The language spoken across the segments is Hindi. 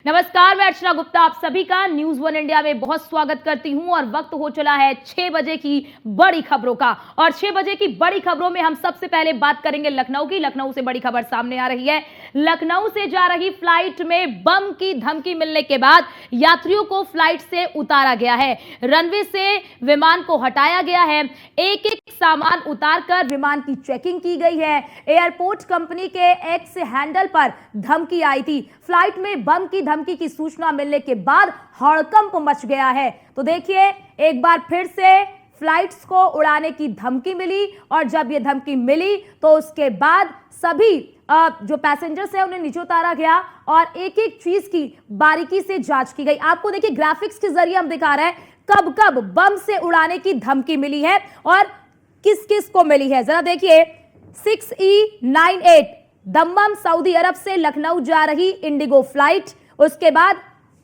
नमस्कार, मैं अर्चना गुप्ता आप सभी का न्यूज वन इंडिया में बहुत स्वागत करती हूं और वक्त हो चला है 6 बजे की बड़ी खबरों का। और 6 बजे की बड़ी खबरों में हम सबसे पहले बात करेंगे लखनऊ की। लखनऊ से बड़ी खबर सामने आ रही है। लखनऊ से जा रही फ्लाइट में बम की धमकी मिलने के बाद यात्रियों को फ्लाइट से उतारा गया है। रनवे से विमान को हटाया गया है। एक एक सामान उतारकर विमान की चेकिंग की गई है। एयरपोर्ट कंपनी के एक्स हैंडल पर धमकी आई थी। फ्लाइट में बम की धमकी की सूचना मिलने के बाद हड़कंप मच गया है। तो देखिए, एक बार फिर से फ्लाइट्स को उड़ाने की धमकी मिली और जब यह धमकी मिली तो उसके बाद सभी जो पैसेंजर्स हैं उन्हें नीचे उतारा गया और एक एक चीज की बारीकी से जांच की गई। आपको देखिए ग्राफिक्स के जरिए हम दिखा रहे हैं कब कब बम से उड़ाने की धमकी मिली है और किस किस को मिली है। जरा देखिए, 6E98 दम्माम सऊदी अरब से लखनऊ जा रही इंडिगो फ्लाइट, उसके बाद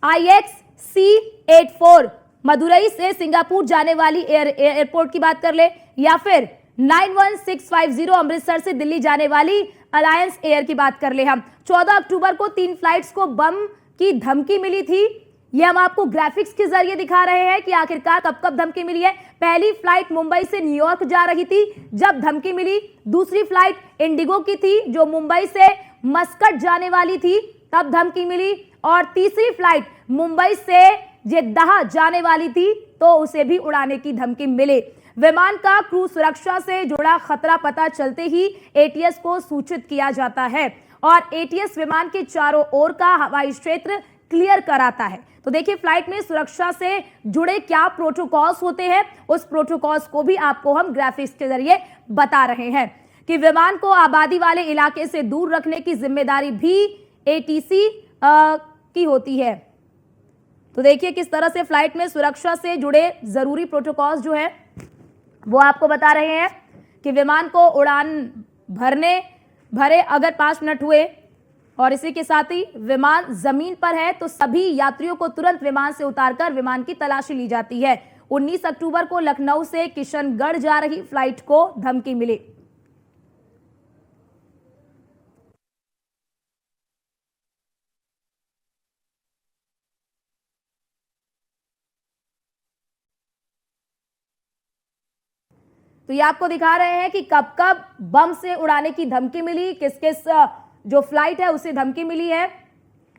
IXC84 मदुरई से सिंगापुर जाने वाली एयरपोर्ट की बात कर ले, या फिर 91650 अमृतसर से दिल्ली जाने वाली अलायंस एयर की बात कर ले। हम 14 अक्टूबर को 3 फ्लाइट्स को बम की धमकी मिली थी। यह हम आपको ग्राफिक्स के जरिए दिखा रहे हैं कि आखिरकार कब कब धमकी मिली है। पहली फ्लाइट मुंबई से न्यूयॉर्क जा रही थी जब धमकी मिली। दूसरी फ्लाइट इंडिगो की थी जो मुंबई से मस्कट जाने वाली थी, तब धमकी मिली। और तीसरी फ्लाइट मुंबई से जेद्दाह जाने वाली थी तो उसे भी उड़ाने की धमकी मिली। विमान का क्रू सुरक्षा से जुड़ा खतरा पता चलते ही एटीएस को सूचित किया जाता है और एटीएस विमान के चारों ओर का हवाई क्षेत्र क्लियर कराता है। तो देखिए, फ्लाइट में सुरक्षा से जुड़े क्या प्रोटोकॉल्स होते हैं, उस प्रोटोकॉल्स को भी आपको हम ग्राफिक्स के जरिए बता रहे हैं कि विमान को आबादी वाले इलाके से दूर रखने की जिम्मेदारी भी एटीसी की होती है। तो देखिए किस तरह से फ्लाइट में सुरक्षा से जुड़े जरूरी प्रोटोकॉल्स जो है वो आपको बता रहे हैं कि विमान को उड़ान भरे अगर 5 मिनट हुए और इसी के साथ ही विमान जमीन पर है तो सभी यात्रियों को तुरंत विमान से उतारकर विमान की तलाशी ली जाती है। 19 अक्टूबर को लखनऊ से किशनगढ़ जा रही फ्लाइट को धमकी मिली। तो ये आपको दिखा रहे हैं कि कब कब बम से उड़ाने की धमकी मिली, किस किस जो फ्लाइट है उसे धमकी मिली है।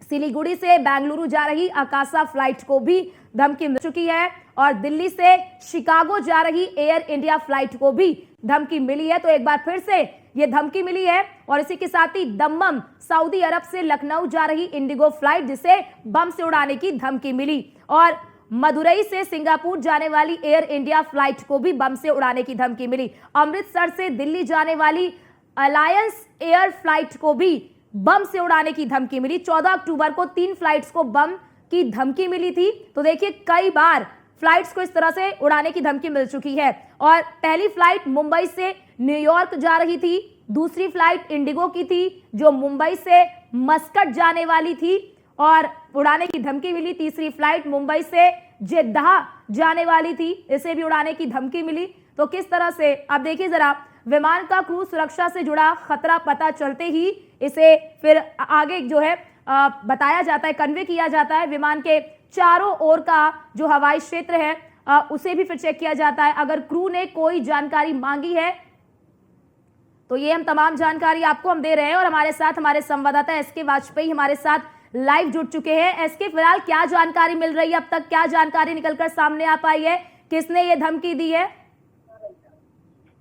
सिलीगुड़ी से बेंगलुरु जा रही आकाशा फ्लाइट को भी धमकी मिल चुकी है और दिल्ली से शिकागो जा रही एयर इंडिया फ्लाइट को भी धमकी मिली है। तो एक बार फिर से ये धमकी मिली है और इसी के साथ ही दम्माम सऊदी अरब से लखनऊ जा रही इंडिगो फ्लाइट जिसे बम से उड़ाने की धमकी मिली और मदुरई से सिंगापुर जाने वाली एयर इंडिया फ्लाइट को भी बम से उड़ाने की धमकी मिली। अमृतसर से दिल्ली जाने वाली अलायंस एयर फ्लाइट को भी बम से उड़ाने की धमकी मिली। 14 अक्टूबर को 3 फ्लाइट्स को बम की धमकी मिली थी। तो देखिए, कई बार फ्लाइट्स को इस तरह से उड़ाने की धमकी मिल चुकी है। और पहली फ्लाइट मुंबई से न्यूयॉर्क जा रही थी, दूसरी फ्लाइट इंडिगो की थी जो मुंबई से मस्कट जाने वाली थी और उड़ाने की धमकी मिली। तीसरी फ्लाइट मुंबई से जेद्दाह जाने वाली थी, इसे भी उड़ाने की धमकी मिली। तो किस तरह से अब देखिए जरा, विमान का क्रू सुरक्षा से जुड़ा खतरा पता चलते ही इसे फिर आगे जो है बताया जाता है, कन्वे किया जाता है। विमान के चारों ओर का जो हवाई क्षेत्र है उसे भी फिर चेक किया जाता है। अगर क्रू ने कोई जानकारी मांगी है तो ये हम तमाम जानकारी आपको हम दे रहे हैं और हमारे साथ हमारे संवाददाता एसके वाजपेयी हमारे साथ लाइव जुड़ चुके हैं। एसके, फिलहाल क्या जानकारी मिल रही है, अब तक क्या जानकारी निकलकर सामने आ पाई है, किसने ये धमकी दी है?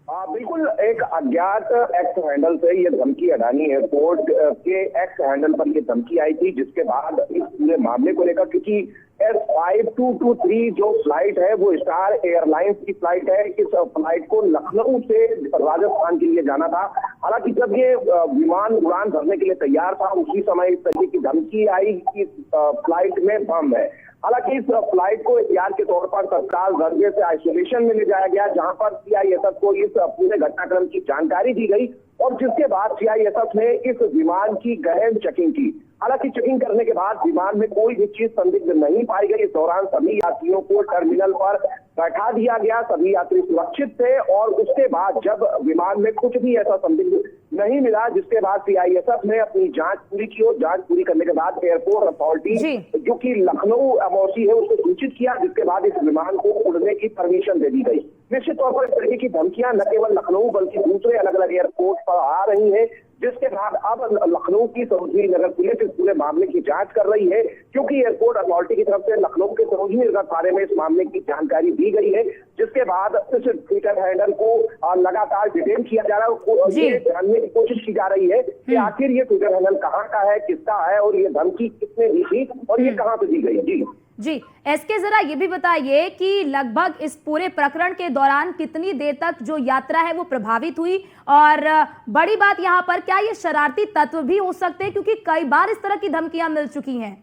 बिल्कुल, एक अज्ञात एक्स हैंडल से ये धमकी अडानी एयरपोर्ट के एक्स हैंडल पर ये धमकी आई थी, जिसके बाद इस पूरे मामले को लेकर, क्योंकि S5223 जो फ्लाइट है वो स्टार एयरलाइंस की फ्लाइट है। इस फ्लाइट को लखनऊ से राजस्थान के लिए जाना था। हालांकि जब ये विमान उड़ान भरने के लिए तैयार था उसी समय इस तरीके की धमकी आई कि फ्लाइट में बम है। हालांकि इस फ्लाइट को एहतियात के तौर पर तत्काल रनवे से आइसोलेशन में ले जाया गया, जहां पर CISF को इस पूरे घटनाक्रम की जानकारी दी गई और जिसके बाद CISF ने इस विमान की गहन चेकिंग की। हालांकि चेकिंग करने के बाद विमान में कोई भी चीज संदिग्ध नहीं पाई गई। इस दौरान सभी यात्रियों को टर्मिनल पर बैठा दिया गया, सभी यात्री सुरक्षित थे और उसके बाद जब विमान में कुछ भी ऐसा संदिग्ध नहीं मिला, जिसके बाद सीआईएसएफ ने अपनी जांच पूरी की और जांच पूरी करने के बाद एयरपोर्ट अथॉरिटी जो कि लखनऊ अमौसी है उसको सूचित किया, जिसके बाद इस विमान को उड़ने की परमिशन दे दी गई। निश्चित तौर पर इस तरीके की धमकियां न केवल लखनऊ बल्कि दूसरे अलग अलग एयरपोर्ट पर आ रही है, जिसके बाद अब लखनऊ की सरोजनी नगर पुलिस इस पूरे मामले की जांच कर रही है, क्योंकि एयरपोर्ट अथॉरिटी की तरफ से लखनऊ के सरोजनी नगर थाने में इस मामले की जानकारी दी गई है, जिसके बाद इस ट्विटर हैंडल को लगातार डिटेन किया जा रहा है और ये जानने की कोशिश की जा रही है कि आखिर ये ट्विटर हैंडल कहाँ का है, किसका है और ये धमकी किसने दी थी और ये कहाँ से दी गई। जी एसके, जरा ये भी बताइए कि लगभग इस पूरे प्रकरण के दौरान कितनी देर तक जो यात्रा है वो प्रभावित हुई, और बड़ी बात यहाँ पर क्या ये शरारती तत्व भी हो सकते हैं, क्योंकि कई बार इस तरह की धमकियां मिल चुकी हैं।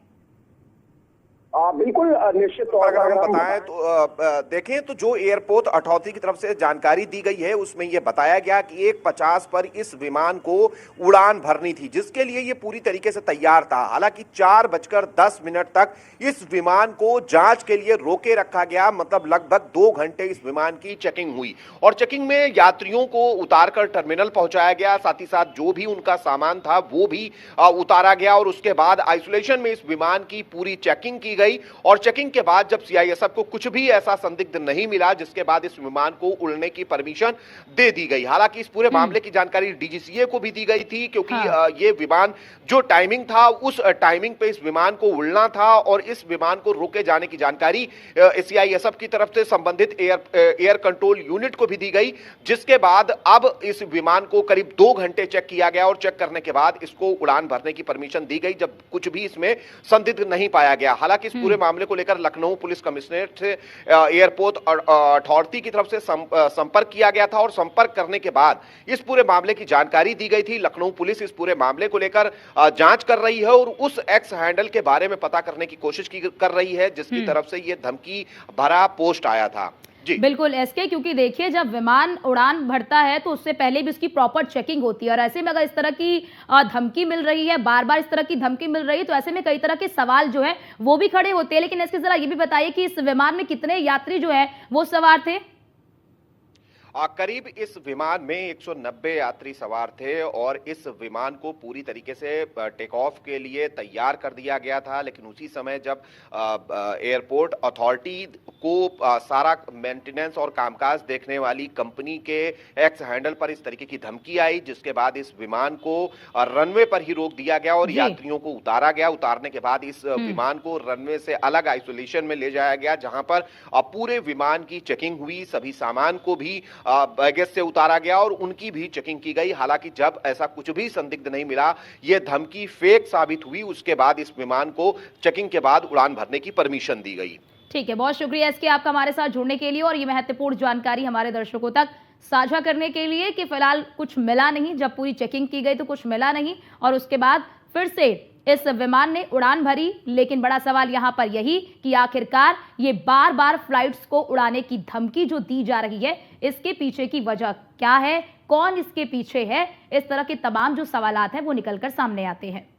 बिल्कुल निश्चित तौर पर अगर हम बताएं तो देखें तो जो एयरपोर्ट अथॉरिटी की तरफ से जानकारी दी गई है उसमें यह बताया गया कि 1:50 पर इस विमान को उड़ान भरनी थी, जिसके लिए ये पूरी तरीके से तैयार था। हालांकि 4:10 तक इस विमान को जांच के लिए रोके रखा गया, मतलब लगभग 2 घंटे इस विमान की चेकिंग हुई और चेकिंग में यात्रियों को उतारकर टर्मिनल पहुंचाया गया, साथ ही साथ जो भी उनका सामान था वो भी उतारा गया और उसके बाद आइसोलेशन में इस विमान की पूरी चेकिंग की गई और चेकिंग के बाद जब सीआईएसएफ को कुछ भी ऐसा संदिग्ध नहीं मिला, जिसके बाद इस विमान को उड़ने की परमिशन दे दी गई। हालांकि इस पूरे मामले की जानकारी डीजीसीए को भी दी गई थी, क्योंकि ये विमान जो टाइमिंग था उस टाइमिंग पे इस विमान को उड़ना था और इस विमान को रोके जाने की जानकारी सीआईएसएफ की तरफ से संबंधित एयर कंट्रोल यूनिट को भी दी गई, जिसके बाद अब इस विमान को करीब 2 घंटे चेक किया गया और चेक करने के बाद इसको उड़ान भरने की परमिशन दी गई, जब कुछ भी इसमें संदिग्ध नहीं पाया गया। हालांकि इस पूरे मामले को लेकर लखनऊ पुलिस कमिश्नरेट से एयरपोर्ट अथॉरिटी की तरफ से संपर्क किया गया था और संपर्क करने के बाद इस पूरे मामले की जानकारी दी गई थी। लखनऊ पुलिस इस पूरे मामले को लेकर जांच कर रही है और उस एक्स हैंडल के बारे में पता करने की कोशिश कर रही है, जिसकी तरफ से यह धमकी भरा पोस्ट आया था। जी बिल्कुल एसके, क्योंकि देखिए जब विमान उड़ान भरता है तो उससे पहले भी उसकी प्रॉपर चेकिंग होती है और ऐसे में अगर इस तरह की धमकी मिल रही है, बार बार इस तरह की धमकी मिल रही है, तो ऐसे में कई तरह के सवाल जो है वो भी खड़े होते हैं। लेकिन एसके जरा ये भी बताइए कि इस विमान में कितने यात्री जो है वो सवार थे। करीब इस विमान में 190 यात्री सवार थे और इस विमान को पूरी तरीके से टेक ऑफ के लिए तैयार कर दिया गया था, लेकिन उसी समय जब एयरपोर्ट अथॉरिटी को सारा मेंटेनेंस और कामकाज देखने वाली कंपनी के एक्स हैंडल पर इस तरीके की धमकी आई, जिसके बाद इस विमान को रनवे पर ही रोक दिया गया और यात्रियों को उतारा गया। उतारने के बाद इस विमान को रनवे से अलग आइसोलेशन में ले जाया गया, जहां पर पूरे विमान की चेकिंग हुई, सभी सामान को भी बैगेज से उतारा गया और उनकी भी चेकिंग की गई। हालांकि जब ऐसा कुछ भी संदिग्ध नहीं मिला, यह धमकी फेक साबित हुई, उसके बाद इस विमान को चेकिंग के बाद उड़ान भरने की परमिशन दी गई। ठीक है, बहुत शुक्रिया इसके आपका हमारे साथ जुड़ने के लिए और ये महत्वपूर्ण जानकारी हमारे दर्शकों तक साझा करने के लिए कि फिलहाल कुछ मिला नहीं, जब पूरी चेकिंग की गई तो कुछ मिला नहीं और उसके बाद फिर से इस विमान ने उड़ान भरी। लेकिन बड़ा सवाल यहां पर यही कि आखिरकार ये बार बार फ्लाइट्स को उड़ाने की धमकी जो दी जा रही है, इसके पीछे की वजह क्या है, कौन इसके पीछे है, इस तरह के तमाम जो सवालात हैं वो निकलकर सामने आते हैं।